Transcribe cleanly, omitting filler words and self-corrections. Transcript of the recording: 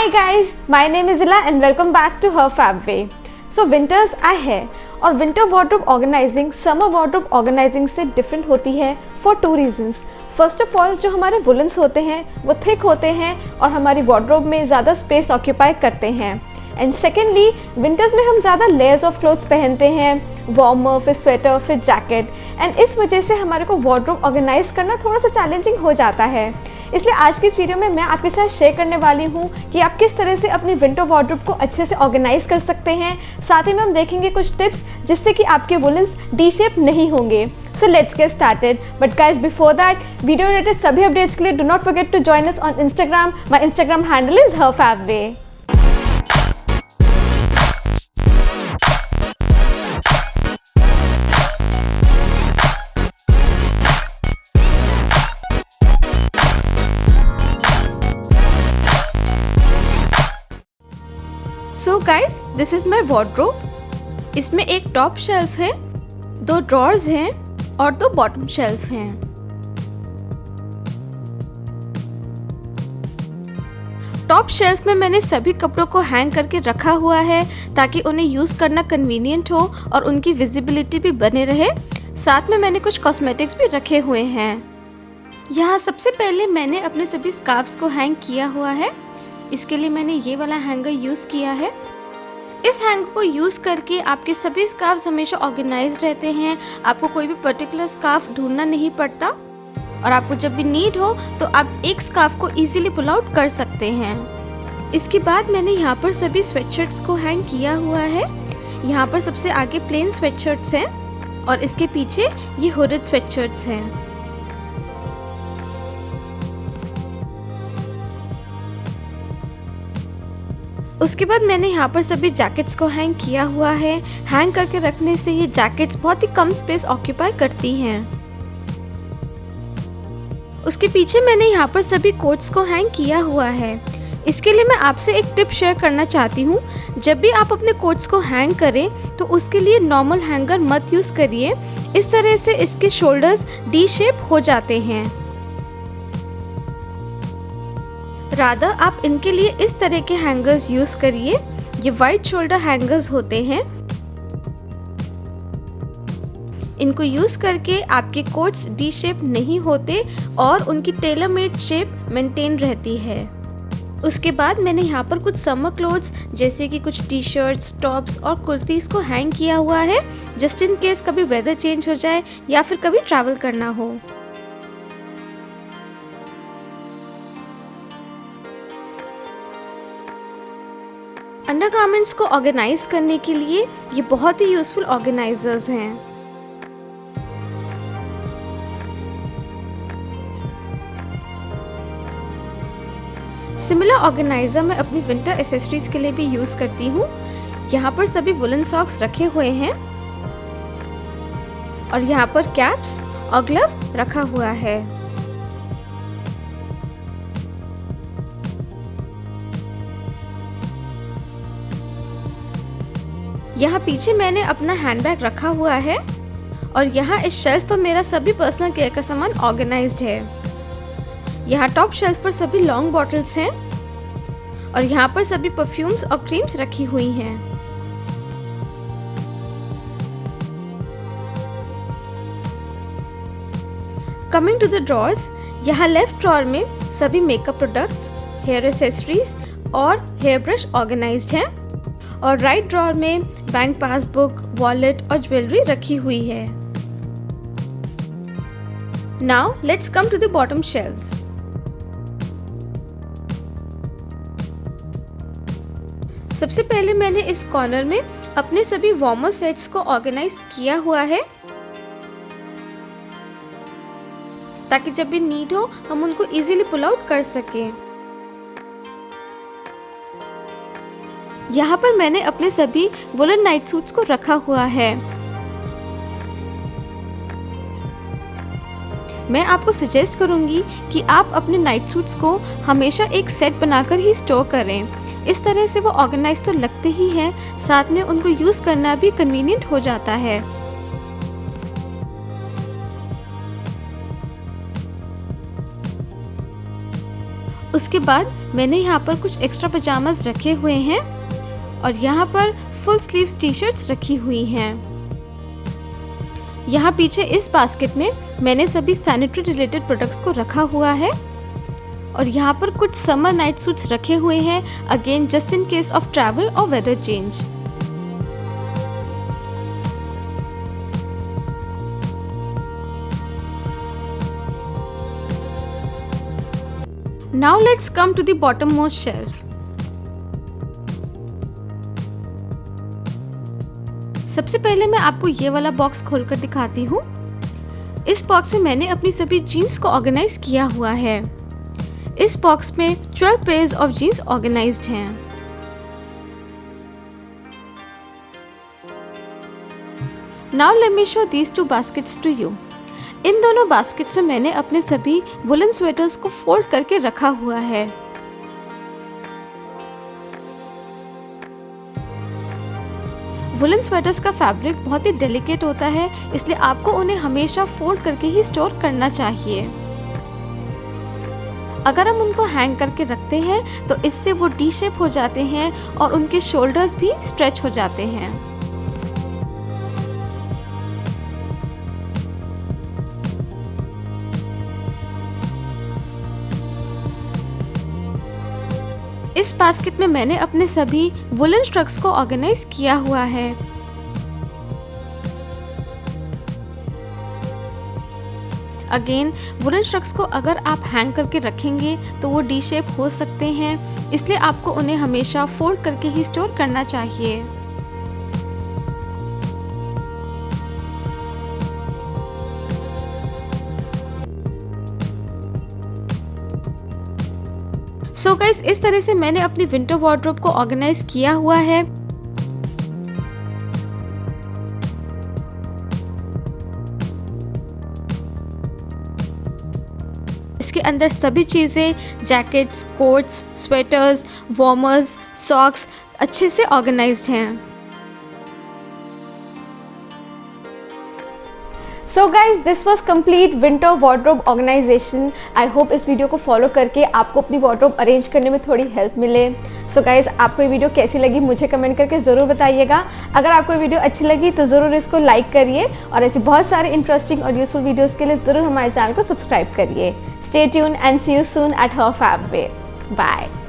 Hi guys, my name is Ila and welcome back to Her Fab Way. So winters आए हैं और winter wardrobe organizing summer wardrobe organizing से different होती है for two reasons. First of all, जो हमारे woollens होते हैं वो थिक होते हैं और हमारी वार्डरोब में ज़्यादा स्पेस ऑक्यूपाई करते हैं. एंड सेकेंडली, विंटर्स में हम ज़्यादा लेयर्स ऑफ क्लोथ्स पहनते हैं, वार्मर, फिर स्वेटर, फिर जैकेट, एंड इस वजह से हमारे को वार्डरोब ऑर्गेनाइज करना थोड़ा सा चैलेंजिंग हो जाता है. इसलिए आज की इस वीडियो में मैं आपके साथ शेयर करने वाली हूँ कि आप किस तरह से अपनी विंटर वार्डरोब को अच्छे से ऑर्गेनाइज कर सकते हैं. साथ ही में हम देखेंगे कुछ टिप्स जिससे कि आपके वुलन्स डी शेप नहीं होंगे. So let's get started. But guys, before that, video related सभी अपडेट्स के लिए do not forget to join us on Instagram. My Instagram handle is her fab way. So guys, this is my wardrobe. इसमें एक top shelf है, 2 drawers हैं और 2 bottom shelf हैं. Top shelf में मैंने सभी कपड़ों को हैंग करके रखा हुआ है ताकि उन्हें यूज़ करना कन्वीनियंट हो और उनकी विजिबिलिटी भी बने रहे. साथ में मैंने कुछ कॉस्मेटिक्स भी रखे हुए हैं. यहाँ सबसे पहले मैंने अपने सभी स्कार्फ्स को हैंग किया हुआ है. इसके लिए मैंने ये वाला हैंगर यूज़ किया है. इस हैंगर को यूज़ करके आपके सभी स्कार्फ्स हमेशा ऑर्गेनाइज्ड रहते हैं. आपको कोई भी पर्टिकुलर स्कार्फ ढूंढना नहीं पड़ता और आपको जब भी नीड हो तो आप एक स्कार्फ को इजीली पुल आउट कर सकते हैं. इसके बाद मैंने यहाँ पर सभी स्वेटशर्ट्स को हैंग किया हुआ है. यहाँ पर सबसे आगे प्लेन स्वेटशर्ट्स हैं और इसके पीछे ये हुडेड स्वेटशर्ट्स हैं. उसके बाद मैंने यहाँ पर सभी जैकेट्स को हैंग किया हुआ है. हैंग करके रखने से ये जैकेट्स बहुत ही कम स्पेस ऑक्यूपाई करती हैं. उसके पीछे मैंने यहाँ पर सभी कोट्स को हैंग किया हुआ है. इसके लिए मैं आपसे एक टिप शेयर करना चाहती हूँ. जब भी आप अपने कोट्स को हैंग करें तो उसके लिए नॉर्मल हैंगर मत यूज़ करिए. इस तरह से इसके शोल्डर्स डी शेप हो जाते हैं. रादर आप इनके लिए इस तरह के हैंगर्स यूज़ करिए. ये वाइड शोल्डर हैंगर्स होते हैं. इनको यूज़ करके आपके कोट्स डी शेप नहीं होते और उनकी टेलर मेड शेप मेंटेन रहती है. उसके बाद मैंने यहाँ पर कुछ समर क्लोथ्स जैसे कि कुछ टी शर्ट्स, टॉप्स और कुर्तीज़ को हैंग किया हुआ है, जस्ट इन केस कभी वेदर चेंज हो जाए या फिर कभी ट्रैवल करना हो. अंडरगारमेंट्स को ऑर्गेनाइज करने के लिए ये बहुत ही यूजफुल ऑर्गेनाइजर्स हैं. सिमिलर ऑर्गेनाइजर मैं अपनी विंटर एसेसरीज के लिए भी यूज करती हूँ. यहाँ पर सभी वुलन सॉक्स रखे हुए हैं और यहाँ पर कैप्स और ग्लव रखा हुआ है. यहाँ पीछे मैंने अपना हैंडबैग रखा हुआ है और यहाँ इस शेल्फ पर मेरा सभी पर्सनल केयर का सामान ऑर्गेनाइज्ड है. यहाँ टॉप शेल्फ पर सभी लॉन्ग बॉटल्स हैं और यहाँ पर सभी परफ्यूम्स और क्रीम्स रखी हुई हैं. कमिंग टू द ड्रॉर्स, यहाँ लेफ्ट ड्रॉर में सभी मेकअप प्रोडक्ट्स, हेयर एक्सेसरीज और हेयर ब्रश ऑर्गेनाइज्ड हैं और राइट ड्रॉर में बैंक पासबुक, वॉलेट और ज्वेलरी रखी हुई है. Now let's come to the bottom shelves. सबसे पहले मैंने इस कॉर्नर में अपने सभी वार्मर सेट्स को ऑर्गेनाइज किया हुआ है ताकि जब भी नीड हो हम उनको इजीली पुल आउट कर सकें. यहाँ पर मैंने अपने सभी वुलन नाइट सूट्स को रखा हुआ है. मैं आपको सजेस्ट करूँगी कि आप अपने नाइट सूट्स को हमेशा एक सेट बनाकर ही स्टोर करें. इस तरह से वो ऑर्गेनाइज तो लगते ही हैं, साथ में उनको यूज़ करना भी कन्वीनियंट हो जाता है. उसके बाद मैंने यहाँ पर कुछ एक्स्ट्रा पजामाज रखे हुए हैं और यहाँ पर फुल स्लीव्स टी शर्ट्स रखी हुई हैं। यहाँ पीछे इस बास्केट में मैंने सभी सैनिटरी रिलेटेड प्रोडक्ट्स को रखा हुआ है और यहाँ पर कुछ समर नाइट सूट्स रखे हुए हैं, again just in case of travel और weather change. Now let's come to the bottommost shelf. सबसे पहले मैं आपको ये वाला बॉक्स खोलकर दिखाती हूँ। इस बॉक्स में मैंने अपनी सभी जीन्स को ऑर्गेनाइज किया हुआ है। इस बॉक्स में 12 पेयर्स ऑफ जीन्स ऑर्गेनाइज्ड हैं। Now let me show these two baskets to you. इन दोनों बास्केट्स में मैंने अपने सभी वुलन स्वेटर्स को फोल्ड करके रखा हुआ है। वुलन स्वेटर्स का फैब्रिक बहुत ही डेलिकेट होता है, इसलिए आपको उन्हें हमेशा फोल्ड करके ही स्टोर करना चाहिए। अगर हम उनको हैंग करके रखते हैं तो इससे वो डी शेप हो जाते हैं और उनके शोल्डर्स भी स्ट्रेच हो जाते हैं। इस बास्केट में मैंने अपने सभी वुलन स्ट्रक्स को ऑर्गेनाइज किया हुआ है। अगेन वुलन स्ट्रक्स को अगर आप हैंग करके रखेंगे तो वो डी शेप हो सकते हैं, इसलिए आपको उन्हें हमेशा फोल्ड करके ही स्टोर करना चाहिए। सो गाइस, इस तरह से मैंने अपनी विंटर वार्डरोब को ऑर्गेनाइज किया हुआ है। इसके अंदर सभी चीजें, jackets, coats, sweaters, warmers, socks अच्छे से ऑर्गेनाइज्ड हैं। So guys, this was complete winter wardrobe organization. I hope इस वीडियो को फॉलो करके आपको अपनी वार्डरोब अरेंज करने में थोड़ी हेल्प मिले। सो गाइज, आपको ये वीडियो कैसी लगी मुझे कमेंट करके ज़रूर बताइएगा। अगर आपको ये वीडियो अच्छी लगी तो ज़रूर इसको लाइक करिए और ऐसी बहुत सारे इंटरेस्टिंग और यूजफुल वीडियोज़ के लिए ज़रूर हमारे चैनल को सब्सक्राइब करिए। Stay tune and see you soon at her fab way. Bye.